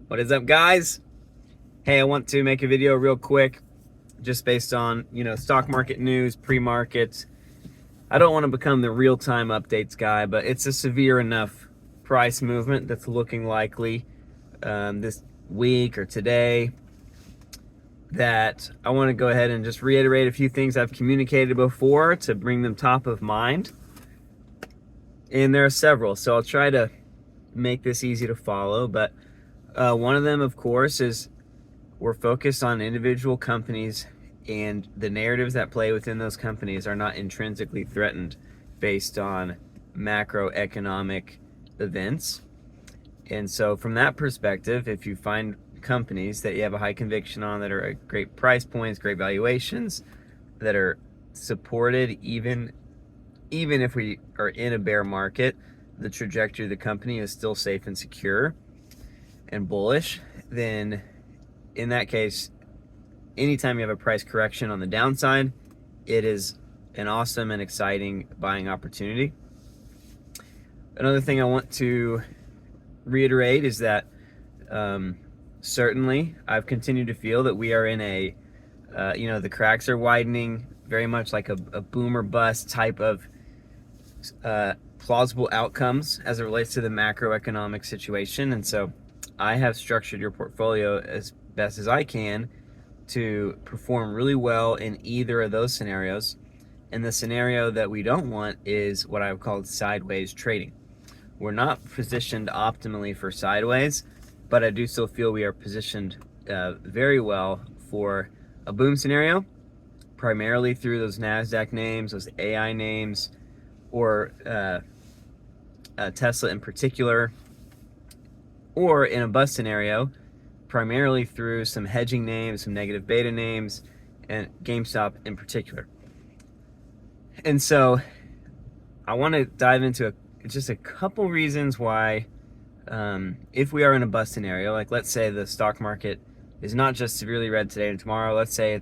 What is up, guys? Hey, I want to make a video real quick just based on, stock market news, pre-market. I don't want to become the real-time updates guy, but it's a severe enough price movement that's looking likely this week or today that I want to go ahead and just reiterate a few things I've communicated before to bring them top of mind. And there are several, so I'll try to make this easy to follow, but one of them, of course, is we're focused on individual companies, and the narratives that play within those companies are not intrinsically threatened based on macroeconomic events. And so from that perspective, if you find companies that you have a high conviction on that are at great price points, great valuations, that are supported even if we are in a bear market, the trajectory of the company is still safe and secure and bullish, then in that case, anytime you have a price correction on the downside, it is an awesome and exciting buying opportunity. Another thing I want to reiterate is that certainly I've continued to feel that we are in a, the cracks are widening, very much like a boom or bust type of plausible outcomes as it relates to the macroeconomic situation. And so I have structured your portfolio as best as I can to perform really well in either of those scenarios. And the scenario that we don't want is what I've called sideways trading. We're not positioned optimally for sideways, but I do still feel we are positioned very well for a boom scenario, primarily through those NASDAQ names, those AI names, or Tesla in particular, or in a bust scenario, primarily through some hedging names, some negative beta names, and GameStop in particular. And so I want to dive into just a couple reasons why, if we are in a bust scenario, like let's say the stock market is not just severely red today and tomorrow, let's say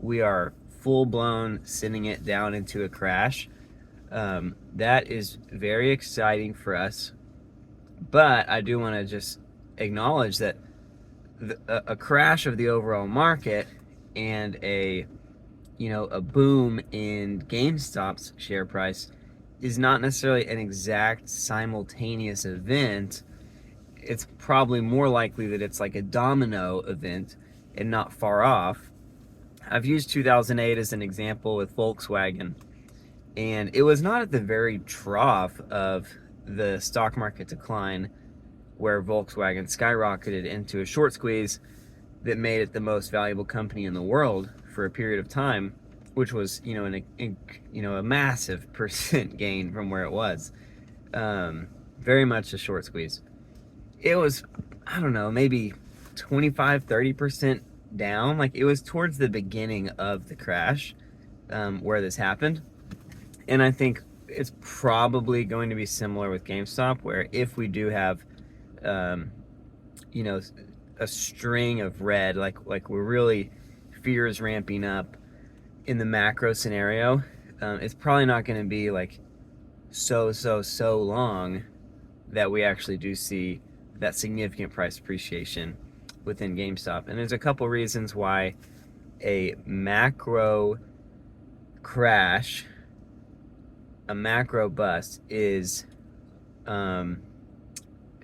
we are full-blown sending it down into a crash. That is very exciting for us, but I do want to just acknowledge that a crash of the overall market and a boom in GameStop's share price is not necessarily an exact simultaneous event. It's probably more likely that it's like a domino event and not far off. I've used 2008 as an example with Volkswagen, and it was not at the very trough of the stock market decline where Volkswagen skyrocketed into a short squeeze that made it the most valuable company in the world for a period of time, which was a massive percent gain from where it was. Very much a short squeeze. It was, I don't know, maybe 25-30% down. Like, it was towards the beginning of the crash where this happened. And I think it's probably going to be similar with GameStop, where if we do have a string of red, like we're really fears ramping up in the macro scenario, it's probably not going to be like so long that we actually do see that significant price appreciation within GameStop. And there's a couple reasons why a macro crash, a macro bust is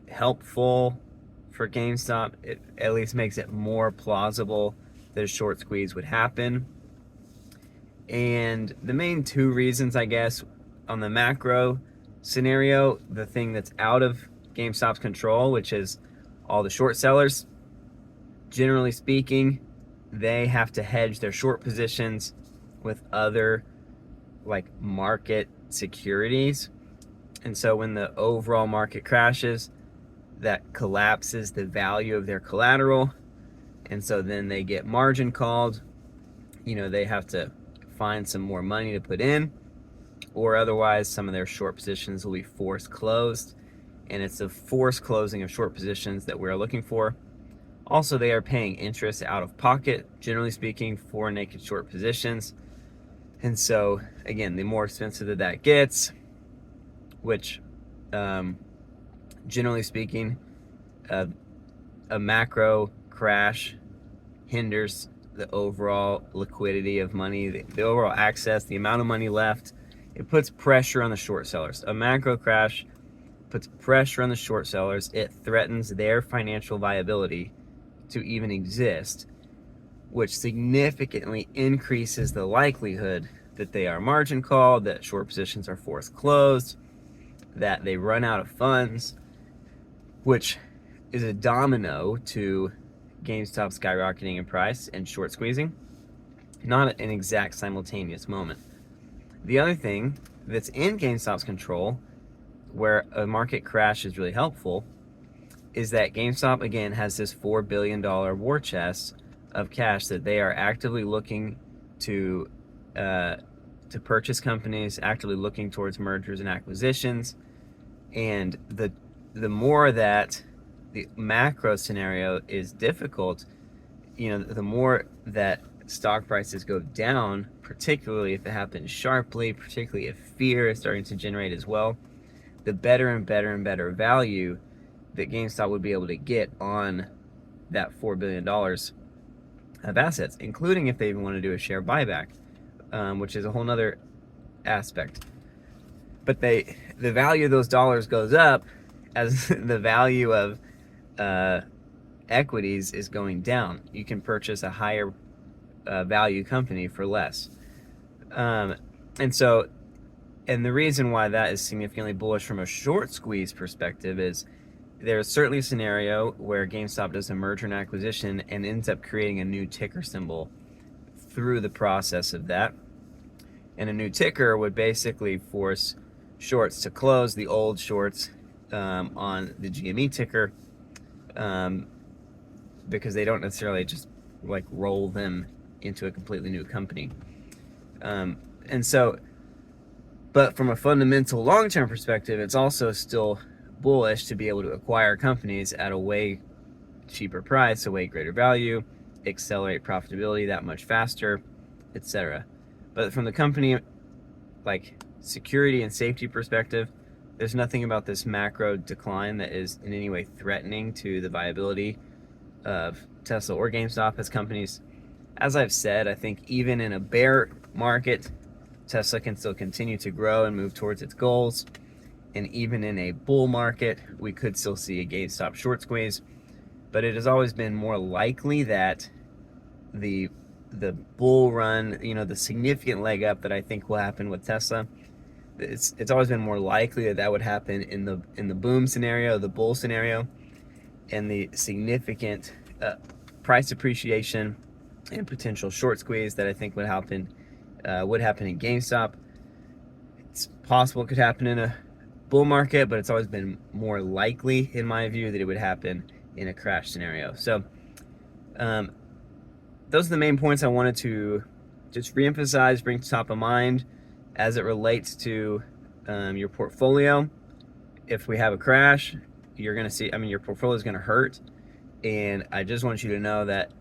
helpful for GameStop. It at least makes it more plausible that a short squeeze would happen. And the main two reasons, I guess, on the macro scenario, the thing that's out of GameStop's control, which is all the short sellers, generally speaking, they have to hedge their short positions with other like market securities. And so when the overall market crashes, that collapses the value of their collateral, and so then they get margin called. They have to find some more money to put in, or otherwise some of their short positions will be forced closed, and it's the forced closing of short positions that we're looking for. Also, they are paying interest out of pocket, generally speaking, for naked short positions. And so again, the more expensive that gets, which generally speaking, a macro crash hinders the overall liquidity of money, the overall access, the amount of money left. It puts pressure on the short sellers. A macro crash puts pressure on the short sellers. It threatens their financial viability to even exist, which significantly increases the likelihood that they are margin called, that short positions are forced closed, that they run out of funds, which is a domino to GameStop skyrocketing in price and short squeezing, not an exact simultaneous moment. The other thing that's in GameStop's control, where a market crash is really helpful, is that GameStop, again, has this $4 billion war chest of cash that they are actively looking to purchase companies, actively looking towards mergers and acquisitions. And the more that the macro scenario is difficult, the more that stock prices go down, particularly if it happens sharply, particularly if fear is starting to generate as well, the better and better and better value that GameStop would be able to get on that $4 billion of assets, including if they even want to do a share buyback, which is a whole nother aspect. But the value of those dollars goes up as the value of equities is going down. You can purchase a higher value company for less. And the reason why that is significantly bullish from a short squeeze perspective is there's certainly a scenario where GameStop does a merger and acquisition and ends up creating a new ticker symbol through the process of that. And a new ticker would basically force shorts to close the old shorts on the GME ticker, because they don't necessarily just like roll them into a completely new company. But from a fundamental long-term perspective, it's also still bullish to be able to acquire companies at a way cheaper price, a way greater value, accelerate profitability that much faster, etc. But from the company like security and safety perspective, there's nothing about this macro decline that is in any way threatening to the viability of Tesla or GameStop as companies. As I've said, I think even in a bear market, Tesla can still continue to grow and move towards its goals. And even in a bull market, we could still see a GameStop short squeeze. But it has always been more likely that the bull run, the significant leg up that I think will happen with Tesla, it's always been more likely that would happen in the boom scenario, the bull scenario, and the significant price appreciation and potential short squeeze that I think would happen in GameStop. It's possible it could happen in a bull market, but it's always been more likely, in my view, that it would happen in a crash scenario. So those are the main points I wanted to just reemphasize, bring to top of mind as it relates to your portfolio. If we have a crash, you're going to see, your portfolio is going to hurt. And I just want you to know that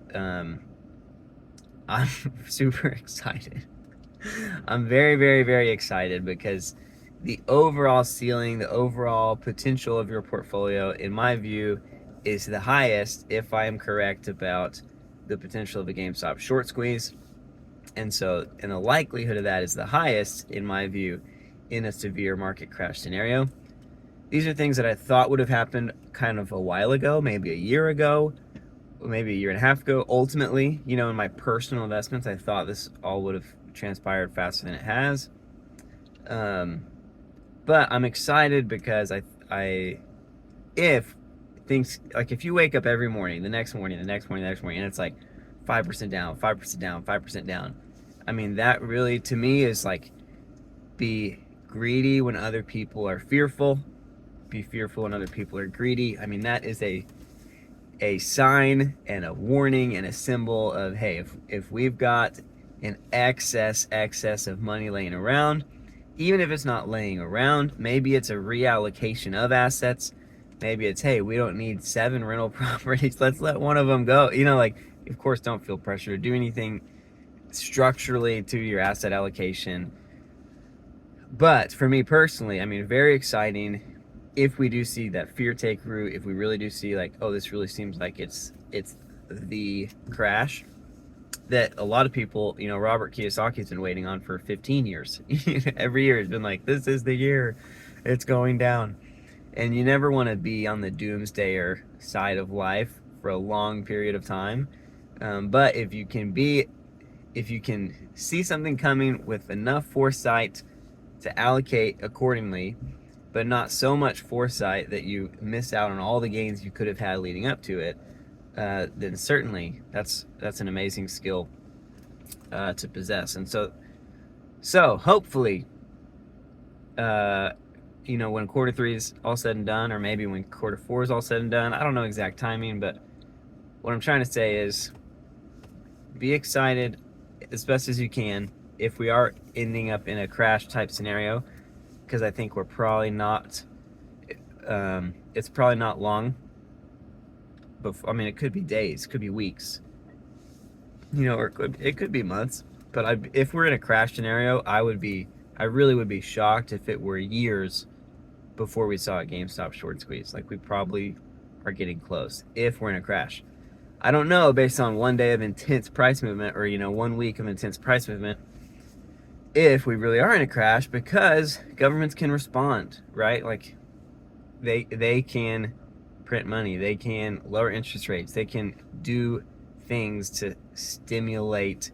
I'm super excited. I'm very, very, very excited because the overall ceiling, the overall potential of your portfolio, in my view, is the highest if I am correct about the potential of a GameStop short squeeze. And the likelihood of that is the highest, in my view, in a severe market crash scenario. These are things that I thought would have happened kind of a while ago, maybe a year ago, maybe a year and a half ago. Ultimately, in my personal investments, I thought this all would have transpired faster than it has. But I'm excited because if you wake up every morning, the next morning, and it's like 5% down, 5% down, 5% down, that really, to me, is like, be greedy when other people are fearful, be fearful when other people are greedy. That is a sign and a warning and a symbol of, hey, if we've got an excess of money laying around, even if it's not laying around, maybe it's a reallocation of assets. Maybe it's, hey, we don't need 7 rental properties. Let's let one of them go. Of course, don't feel pressure to do anything structurally to your asset allocation. But for me personally, very exciting if we do see that fear take root, if we really do see like, oh, this really seems like it's the crash that a lot of people, Robert Kiyosaki's been waiting on for 15 years. Every year he's been like, this is the year it's going down. And you never want to be on the doomsdayer side of life for a long period of time. But if you can see something coming with enough foresight to allocate accordingly, but not so much foresight that you miss out on all the gains you could have had leading up to it, then certainly that's an amazing skill to possess. And so hopefully, when quarter 3 is all said and done, or maybe when quarter 4 is all said and done, I don't know exact timing, but what I'm trying to say is be excited as best as you can if we are ending up in a crash type scenario, because I think we're probably not, it's probably not long. It could be days, could be weeks, or it could be months. But if we're in a crash scenario, I really would be shocked if it were years before we saw a GameStop short squeeze. Like, we probably are getting close if we're in a crash. I don't know, based on one day of intense price movement, or 1 week of intense price movement, if we really are in a crash, because governments can respond, right? Like, they can print money, they can lower interest rates, they can do things to stimulate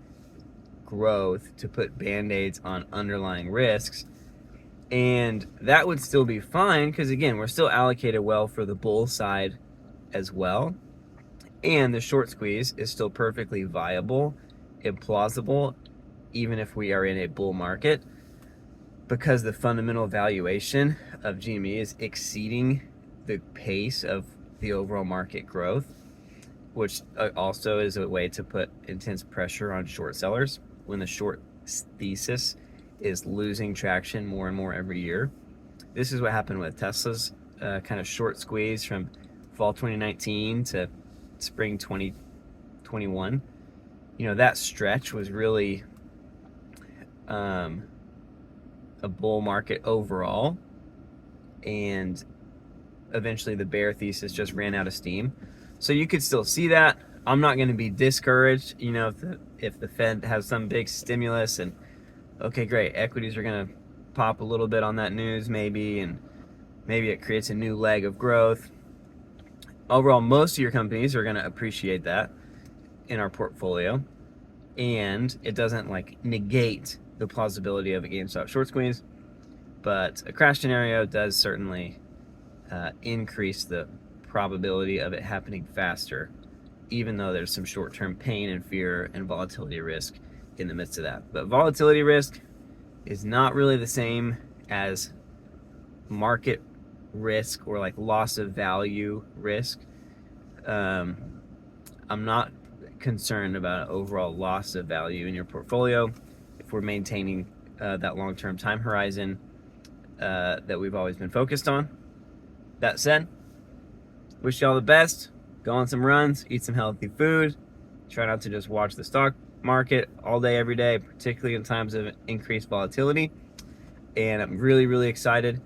growth, to put band-aids on underlying risks. And that would still be fine, because again, we're still allocated well for the bull side as well. And the short squeeze is still perfectly viable and plausible, even if we are in a bull market, because the fundamental valuation of GME is exceeding the pace of the overall market growth, which also is a way to put intense pressure on short sellers when the short thesis is losing traction more and more every year. This is what happened with Tesla's kind of short squeeze from fall 2019 to spring 2021. That stretch was really a bull market overall, and eventually the bear thesis just ran out of steam. So you could still see that. I'm not going to be discouraged, if the Fed has some big stimulus and okay, great, equities are going to pop a little bit on that news maybe, and maybe it creates a new leg of growth. Overall, most of your companies are going to appreciate that in our portfolio, and it doesn't negate the plausibility of a GameStop short squeeze, but a crash scenario does certainly increase the probability of it happening faster, even though there's some short-term pain and fear and volatility risk in the midst of that. But volatility risk is not really the same as market risk or loss of value risk. I'm not concerned about overall loss of value in your portfolio if we're maintaining that long-term time horizon that we've always been focused on. That said, wish you all the best. Go on some runs, eat some healthy food. Try not to just watch the stock market all day, every day, particularly in times of increased volatility. And I'm really, really excited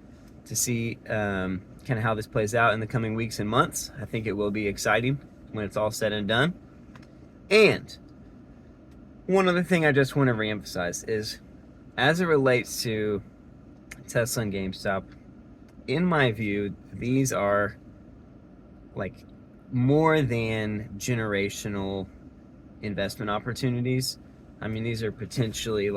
to see kind of how this plays out in the coming weeks and months. I think it will be exciting when it's all said and done. And one other thing I just want to reemphasize is, as it relates to Tesla and GameStop, in my view, these are more than generational investment opportunities. These are potentially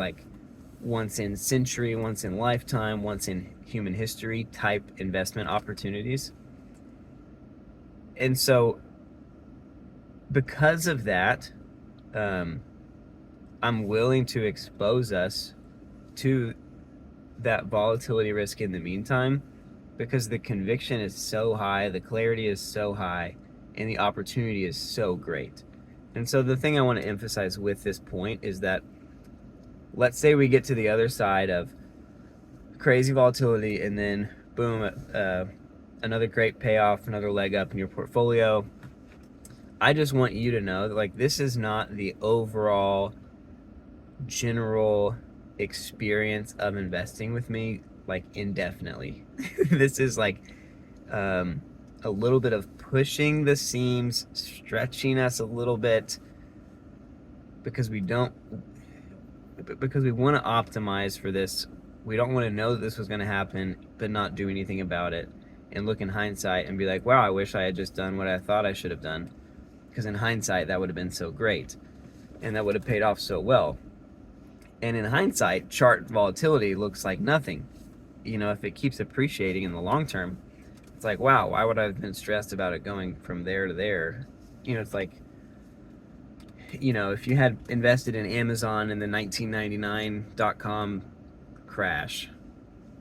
once in century, once in lifetime, once in human history type investment opportunities. And so because of that, I'm willing to expose us to that volatility risk in the meantime, because the conviction is so high, the clarity is so high, and the opportunity is so great. And so the thing I want to emphasize with this point is that, let's say we get to the other side of crazy volatility, and then boom, another great payoff, another leg up in your portfolio. I just want you to know that this is not the overall general experience of investing with me indefinitely. This is a little bit of pushing the seams, stretching us a little bit, because we want to optimize for this. We don't want to know that this was going to happen, but not do anything about it, and look in hindsight and be like, wow, I wish I had just done what I thought I should have done, because in hindsight that would have been so great, and that would have paid off so well. And in hindsight, chart volatility looks like nothing. You know, if it keeps appreciating in the long term, it's like, wow, why would I have been stressed about it going from there to there? You know, it's like, you know, if you had invested in Amazon in the 1999.com crash,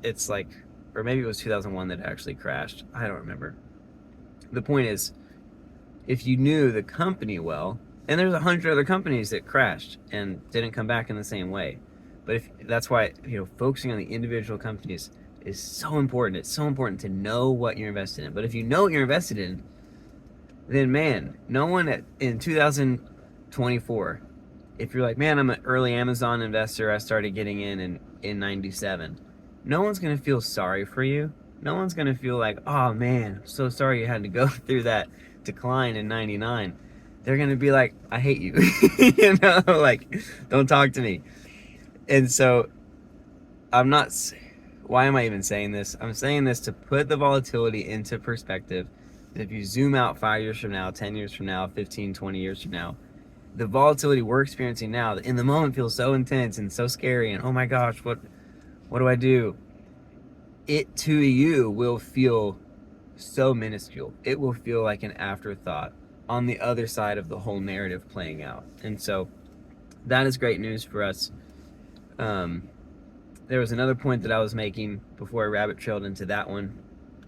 it's like, or maybe it was 2001 that actually crashed. I don't remember. The point is, if you knew the company well, and there's 100 other companies that crashed and didn't come back in the same way. But that's why, you know, focusing on the individual companies is so important. It's so important to know what you're invested in. But if you know what you're invested in, then man, no one in 2024, if you're like, man, I'm an early Amazon investor, I started getting in 97, no one's going to feel sorry for you. No one's going to feel like, oh man, I'm so sorry you had to go through that decline in 99. They're going to be like, I hate you. You know, like, don't talk to me. And so why am I even saying this? I'm saying this to put the volatility into perspective. If you zoom out 5 years from now, 10 years from now, 15, 20 years from now, the volatility we're experiencing now, in the moment, feels so intense and so scary, and oh my gosh, what do I do? It to you will feel so minuscule. It will feel like an afterthought on the other side of the whole narrative playing out. And so that is great news for us. There was another point that I was making before I rabbit trailed into that one,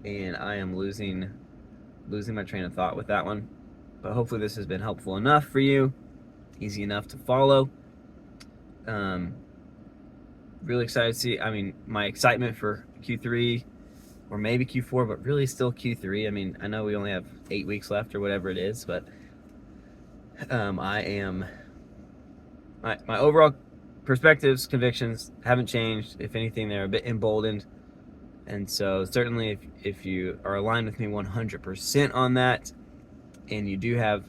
and I am losing my train of thought with that one. But hopefully this has been helpful enough for you, easy enough to follow. Really excited to see, I mean, my excitement for Q3, or maybe Q4, but really still Q3. I mean, I know we only have 8 weeks left or whatever it is, but my overall perspectives, convictions haven't changed. If anything, they're a bit emboldened. And so certainly if you are aligned with me 100% on that, and you do have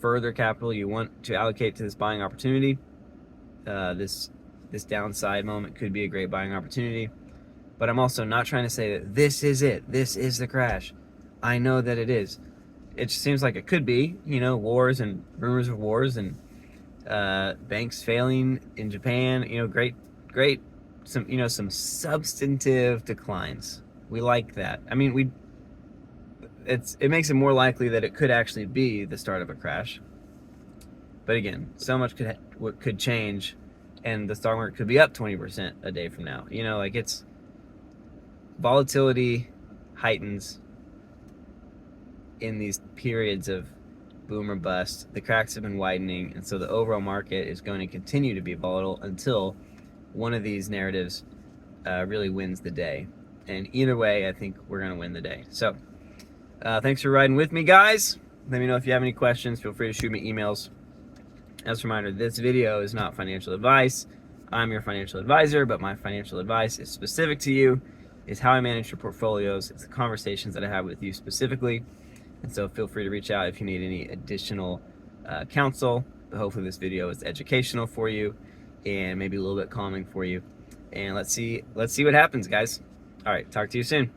further capital you want to allocate to this buying opportunity, this downside moment could be a great buying opportunity. But I'm also not trying to say that this is it. This is the crash. I know that it is. It just seems like it could be, you know, wars and rumors of wars and banks failing in Japan, you know, great, some substantive declines. We like that. I mean, it makes it more likely that it could actually be the start of a crash. But again, so much could change, and the stock market could be up 20% a day from now. You know, like, it's volatility heightens in these periods of boom or bust. The cracks have been widening, and so the overall market is going to continue to be volatile until one of these narratives really wins the day. And either way, I think we're going to win the day. So thanks for riding with me, guys. Let me know if you have any questions. Feel free to shoot me emails. As a reminder, this video is not financial advice. I'm your financial advisor, but my financial advice is specific to you. It's how I manage your portfolios. It's the conversations that I have with you specifically. And so feel free to reach out if you need any additional counsel. But hopefully this video is educational for you and maybe a little bit calming for you. And let's see what happens, guys. All right, talk to you soon.